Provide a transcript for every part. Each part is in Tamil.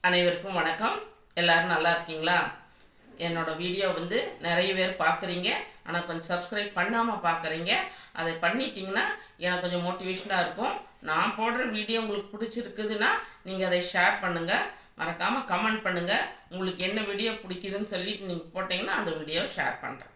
அனைவருக்கும் வணக்கம். எல்லாரும் நல்லா இருக்கீங்களா? என்னோடய வீடியோ நிறைய பேர் பார்க்குறீங்க, ஆனால் கொஞ்சம் சப்ஸ்கிரைப் பண்ணாமல் பார்க்குறீங்க. அதை பண்ணிட்டீங்கன்னா எனக்கு கொஞ்சம் மோட்டிவேஷனாக இருக்கும். நான் போடுற வீடியோ உங்களுக்கு பிடிச்சிருக்குதுன்னா நீங்கள் அதை ஷேர் பண்ணுங்கள், மறக்காமல் கமெண்ட் பண்ணுங்கள். உங்களுக்கு என்ன வீடியோ பிடிக்குதுன்னு சொல்லிட்டு நீங்கள் போட்டிங்கன்னா அந்த வீடியோ ஷேர் பண்ணுறேன்.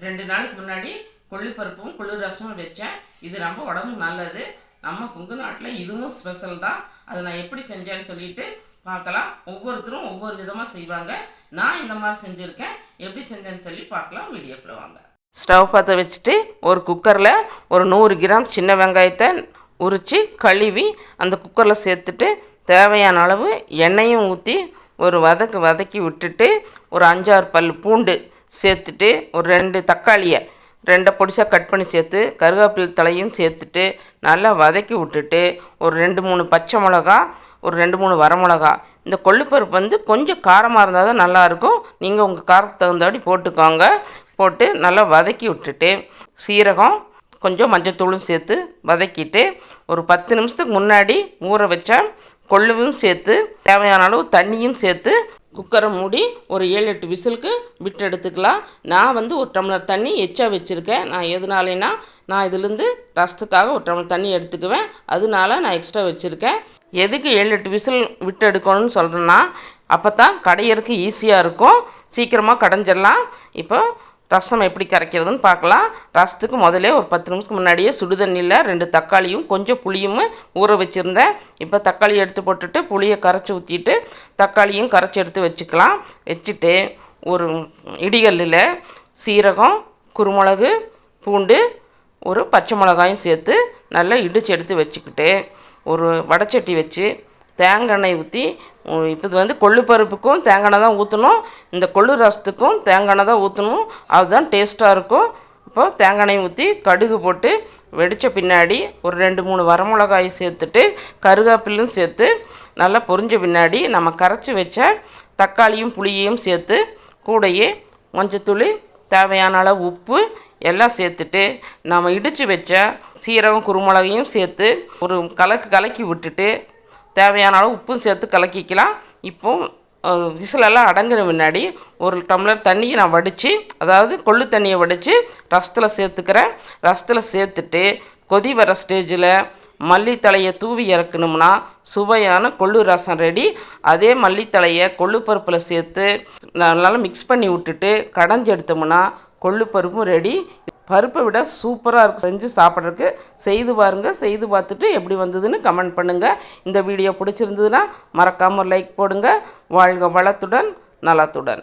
2 நாளைக்கு முன்னாடி கொள்ளிப்பருப்பும் குளிர் ரசமும் வச்சேன். இது ரொம்ப உடம்பு நல்லது. நம்ம கொங்கு நாட்டில் இதுவும் ஸ்பெஷல் தான். அதை நான் எப்படி செஞ்சேன்னு சொல்லிட்டு பார்க்கலாம். ஒவ்வொருத்தரும் ஒவ்வொரு விதமாக செய்வாங்க. நான் இந்த மாதிரி செஞ்சுருக்கேன். எப்படி செஞ்சேன்னு சொல்லி பார்க்கலாம். வீடியோக்குள்ள வாங்க. ஸ்டவ் பற்ற வச்சுட்டு ஒரு குக்கரில் ஒரு 100 கிராம் சின்ன வெங்காயத்தை உரித்து கழுவி அந்த குக்கரில் சேர்த்துட்டு தேவையான அளவு எண்ணெயும் ஊற்றி ஒரு வதக்கி விட்டுட்டு ஒரு 5-6 பல் பூண்டு சேர்த்துட்டு ஒரு 2 தக்காளியை 2 பொடிசாக கட் பண்ணி சேர்த்து கருவேப்பிலை தலையும் சேர்த்துட்டு நல்லா வதக்கி விட்டுட்டு ஒரு 2-3 பச்சை மிளகா, ஒரு 2-3 வரமிளகா. இந்த கொள்ளுப்பருப்பு கொஞ்சம் காரமாக இருந்தால் தான் நல்லாயிருக்கும். நீங்கள் உங்கள் காரத்துக்கு தகுந்தபடி போட்டுக்கோங்க. போட்டு நல்லா வதக்கி விட்டுட்டு சீரகம் கொஞ்சம் மஞ்சத்தூளும் சேர்த்து வதக்கிட்டு ஒரு 10 நிமிஷத்துக்கு முன்னாடி ஊற வச்ச கொள்ளுவும் சேர்த்து தேவையான அளவு தண்ணியும் சேர்த்து குக்கரை மூடி ஒரு 7-8 விசிலுக்கு விட்டு எடுத்துக்கலாம். நான் ஒரு டம்ளர் தண்ணி எச்சா வச்சுருக்கேன். நான் எதுனாலேன்னா நான் இதுலேருந்து ரசத்துக்காக ஒரு டம்ளர் தண்ணி எடுத்துக்குவேன். அதனால நான் எக்ஸ்ட்ரா வச்சுருக்கேன். எதுக்கு 7-8 விசில் விட்டு எடுக்கணும்னு சொல்கிறேன்னா அப்போ தான் கடையிறதுக்கு ஈஸியாக இருக்கும், சீக்கிரமாக கடைஞ்சிடலாம். இப்போ ரசம் எப்படி கரைக்கிறதுன்னு பார்க்கலாம். ரசத்துக்கு முதல்ல ஒரு 10 நிமிஷத்துக்கு முன்னாடியே சுடுதண்ணியில் 2 தக்காளியும் கொஞ்சம் புளியும் ஊற வச்சுருந்தேன். இப்போ தக்காளி எடுத்து போட்டுட்டு புளியை கரைச்சி ஊற்றிட்டு தக்காளியும் கரைச்சி எடுத்து வச்சுக்கலாம். வச்சுட்டு ஒரு இடிகல்லில் சீரகம், குருமிளகு, பூண்டு, ஒரு பச்சை மிளகாயும் சேர்த்து நல்லா இடித்து எடுத்து வச்சுக்கிட்டு ஒரு வடைச்சட்டி வச்சு தேங்காய் எண்ணெய் ஊற்றி இப்போ கொள்ளுப்பருப்புக்கும் தேங்காய் எண்ணெய் தான் ஊற்றணும், இந்த கொள்ளு ரசத்துக்கும் தேங்காய் எண்ணெய் தான் ஊற்றணும். அதுதான் டேஸ்ட்டாக இருக்கும். இப்போ தேங்காய் எண்ணெய் ஊற்றி கடுகு போட்டு வெடித்த பின்னாடி ஒரு 2-3 வரமிளகாய் சேர்த்துட்டு கருவேப்பிலையும் சேர்த்து நல்லா பொரிஞ்ச பின்னாடி நம்ம கரைச்சி வச்ச தக்காளியும் புளியையும் சேர்த்து கூடையே மஞ்சத்தூள், தேவையான அளவு உப்பு எல்லாம் சேர்த்துட்டு நம்ம இடித்து வச்ச சீரகம் குருமிளகையும் சேர்த்து ஒரு கலக்கி விட்டுட்டு தேவையான அளவு உப்பும் சேர்த்து கலக்கிக்கலாம். இப்போது விசிலெல்லாம் அடங்குற முன்னாடி ஒரு டம்ளர் தண்ணியை நான் வடித்து, அதாவது கொள்ளு தண்ணியை வடித்து ரசத்தில் சேர்த்துக்கிறேன். ரசத்தில் சேர்த்துட்டு கொதி வர ஸ்டேஜில் மல்லித்தலையை தூவி இறக்கணும்னா சுவையான கொள்ளு ரசம் ரெடி. அதே மல்லித்தலையை கொள்ளுப்பருப்பில் சேர்த்து நல்லா மிக்ஸ் பண்ணி விட்டுட்டு கடைஞ்சி எடுத்தோம்னா கொள்ளுப்பருப்பும் ரெடி. பருப்பை விட சூப்பராக இருக்கும். செஞ்சு சாப்பிட்றதுக்கு செய்து பாருங்கள். செய்து பார்த்துட்டு எப்படி வந்ததுன்னு கமெண்ட் பண்ணுங்கள். இந்த வீடியோ பிடிச்சிருந்ததுன்னா மறக்காமல் லைக் போடுங்க. வாழ்க வளத்துடன் நலத்துடன்.